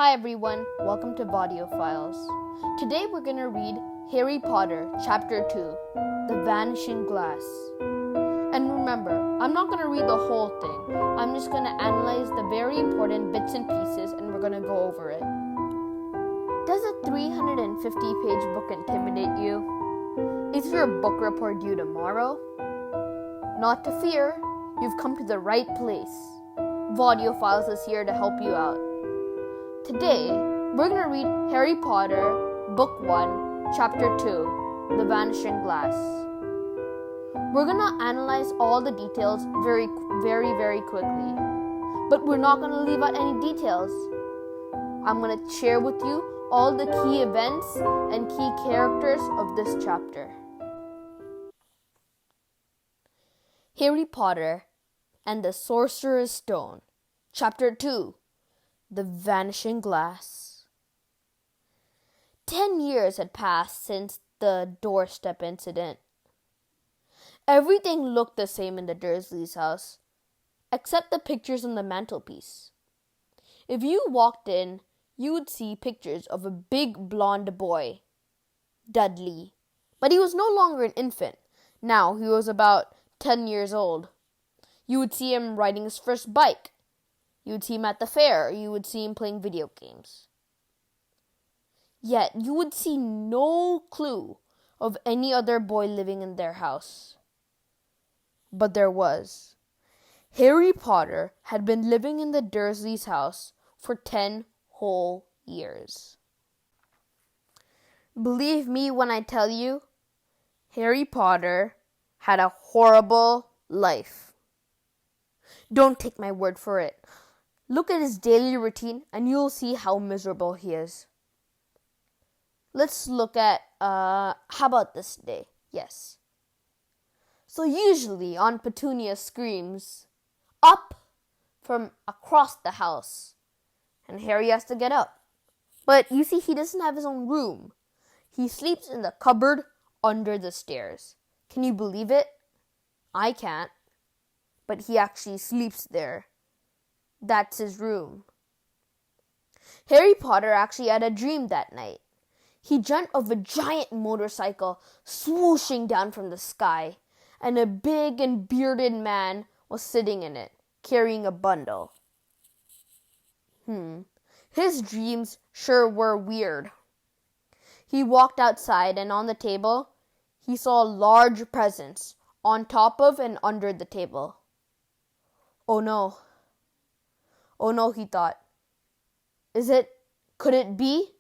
Hi everyone, welcome to Audio Files. Today we're going to read Harry Potter Chapter 2, The Vanishing Glass. And remember, I'm not going to read the whole thing. I'm just going to analyze the very important bits and pieces and we're going to go over it. Does a 350-page book intimidate you? Is your book report due tomorrow? Not to fear, you've come to the right place. Audio Files is here to help you out. Today, we're going to read Harry Potter, Book 1, Chapter 2, The Vanishing Glass. We're going to analyze all the details very quickly. But we're not going to leave out any details. I'm going to share with you all the key events and key characters of this chapter. Harry Potter and the Sorcerer's Stone, Chapter 2, The Vanishing Glass. 10 years had passed since the doorstep incident. Everything looked the same in the Dursleys' house, except the pictures on the mantelpiece. If you walked in, you would see pictures of a big blonde boy, Dudley. But he was no longer an infant. Now he was about 10 years old. You would see him riding his first bike. You would see him at the fair. You would see him playing video games. Yet, you would see no clue of any other boy living in their house. But there was. Harry Potter had been living in the Dursleys' house for 10 whole years. Believe me when I tell you, Harry Potter had a horrible life. Don't take my word for it. Look at his daily routine and you'll see how miserable he is. Let's look at, how about this day? Yes. So usually Aunt Petunia screams, "Up!" from across the house. And Harry has to get up. But you see, he doesn't have his own room. He sleeps in the cupboard under the stairs. Can you believe it? I can't. But he actually sleeps there. That's his room. Harry Potter actually had a dream that night. He dreamt of a giant motorcycle swooshing down from the sky, and a big and bearded man was sitting in it, carrying a bundle. His dreams sure were weird. He walked outside, and on the table, he saw large presents on top of and under the table. Oh no, he thought. Could it be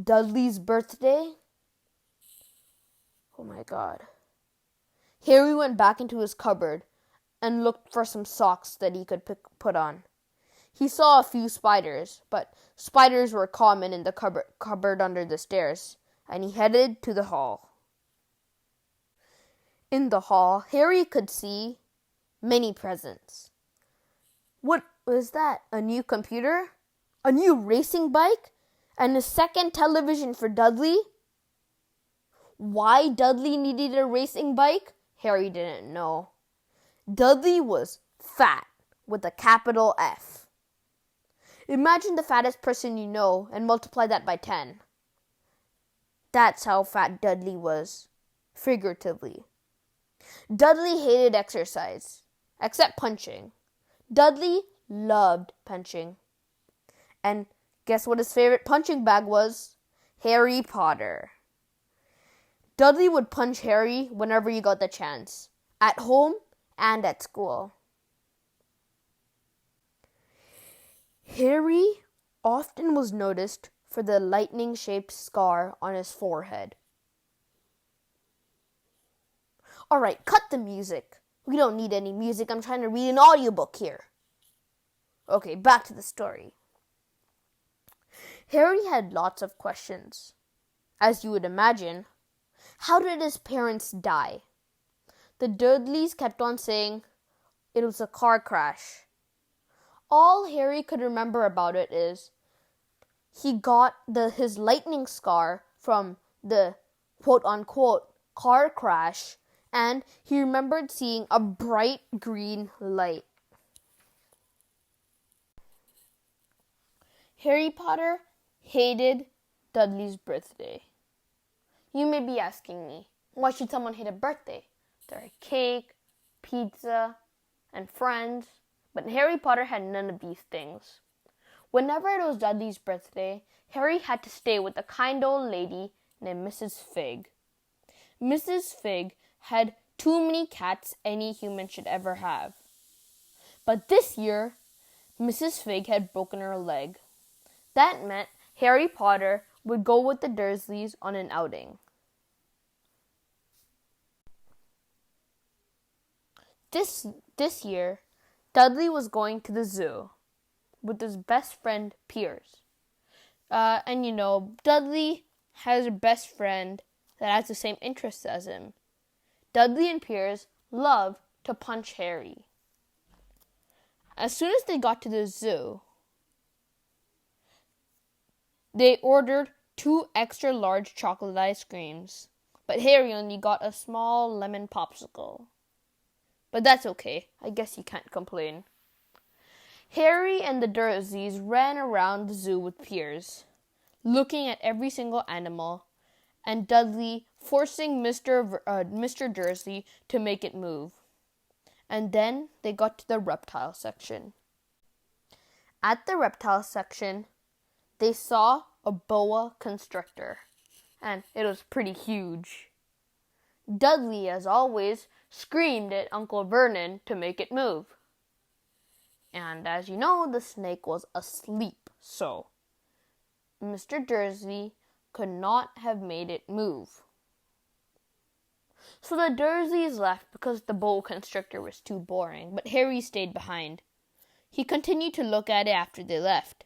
Dudley's birthday? Oh my God. Harry went back into his cupboard and looked for some socks that he could put on. He saw a few spiders, but spiders were common in the cupboard under the stairs, and he headed to the hall. In the hall, Harry could see many presents. What was that? A new computer? A new racing bike? And a second television for Dudley? Why Dudley needed a racing bike? Harry didn't know. Dudley was fat with a capital F. Imagine the fattest person you know and multiply that by 10. That's how fat Dudley was, figuratively. Dudley hated exercise, except punching. Dudley loved punching. And guess what his favorite punching bag was? Harry Potter. Dudley would punch Harry whenever he got the chance, at home and at school. Harry often was noticed for the lightning-shaped scar on his forehead. All right, cut the music. We don't need any music. I'm trying to read an audiobook here. Okay, back to the story. Harry had lots of questions. As you would imagine, how did his parents die? The Dudleys kept on saying it was a car crash. All Harry could remember about it is he got his lightning scar from the quote-unquote car crash, and he remembered seeing a bright green light. Harry Potter hated Dudley's birthday. You may be asking me, why should someone hate a birthday? There are cake, pizza, and friends, but Harry Potter had none of these things. Whenever it was Dudley's birthday, Harry had to stay with a kind old lady named Mrs. Fig. Mrs. Fig had too many cats any human should ever have. But this year, Mrs. Fig had broken her leg. That meant Harry Potter would go with the Dursleys on an outing. This year, Dudley was going to the zoo with his best friend, Piers. Dudley has a best friend that has the same interests as him. Dudley and Piers love to punch Harry. As soon as they got to the zoo, they ordered 2 extra large chocolate ice creams, but Harry only got a small lemon popsicle. But that's okay. I guess you can't complain. Harry and the Dursleys ran around the zoo with Piers, looking at every single animal, and Dudley forcing Mr. Dursley to make it move. And then they got to the reptile section. At the reptile section, they saw a boa constrictor, and it was pretty huge. Dudley, as always, screamed at Uncle Vernon to make it move. And as you know, the snake was asleep, so Mr. Dursley could not have made it move. So the Dursleys left because the boa constrictor was too boring, but Harry stayed behind. He continued to look at it after they left.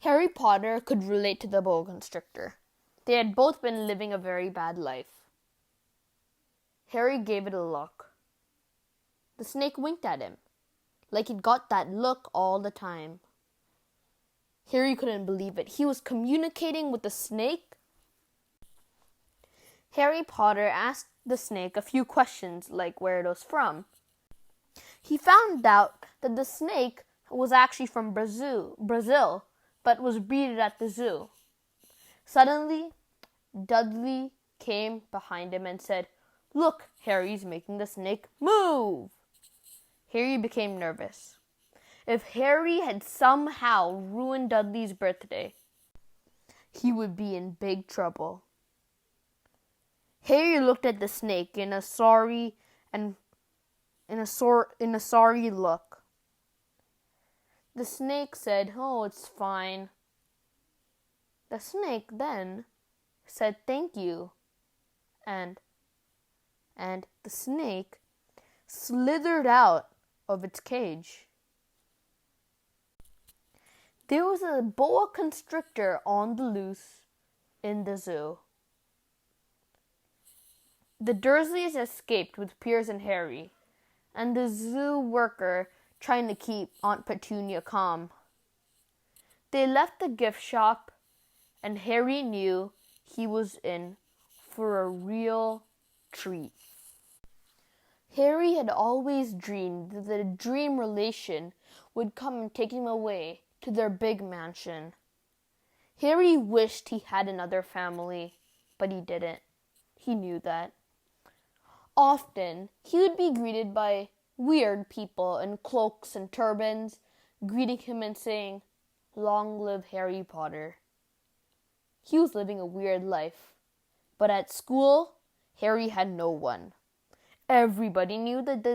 Harry Potter could relate to the boa constrictor. They had both been living a very bad life. Harry gave it a look. The snake winked at him, like he'd got that look all the time. Harry couldn't believe it. He was communicating with the snake. Harry Potter asked the snake a few questions, like where it was from. He found out that the snake was actually from Brazil, but was bred at the zoo. Suddenly, Dudley came behind him and said, "Look, Harry's making the snake move." Harry became nervous. If Harry had somehow ruined Dudley's birthday, he would be in big trouble. Harry looked at the snake in a sorry look. The snake said, "Oh, it's fine." The snake then said, "Thank you." And the snake slithered out of its cage. There was a boa constrictor on the loose in the zoo. The Dursleys escaped with Piers and Harry, and the zoo worker trying to keep Aunt Petunia calm. They left the gift shop, and Harry knew he was in for a real treat. Harry had always dreamed that the dream relation would come and take him away to their big mansion. Harry wished he had another family, but he didn't. He knew that. Often, he would be greeted by weird people in cloaks and turbans, greeting him and saying, "Long live Harry Potter." He was living a weird life. But at school, Harry had no one. Everybody knew that the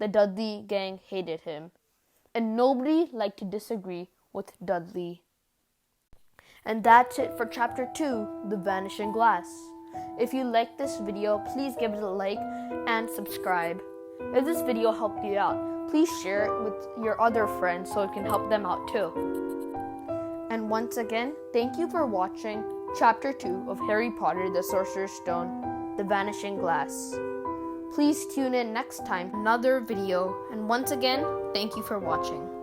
Dudley gang hated him, and nobody liked to disagree with Dudley. And that's it for Chapter 2, The Vanishing Glass. If you liked this video, please give it a like and subscribe. If this video helped you out, please share it with your other friends so it can help them out too. And once again, thank you for watching Chapter 2 of Harry Potter, the Sorcerer's Stone, The Vanishing Glass. Please tune in next time for another video. And once again, thank you for watching.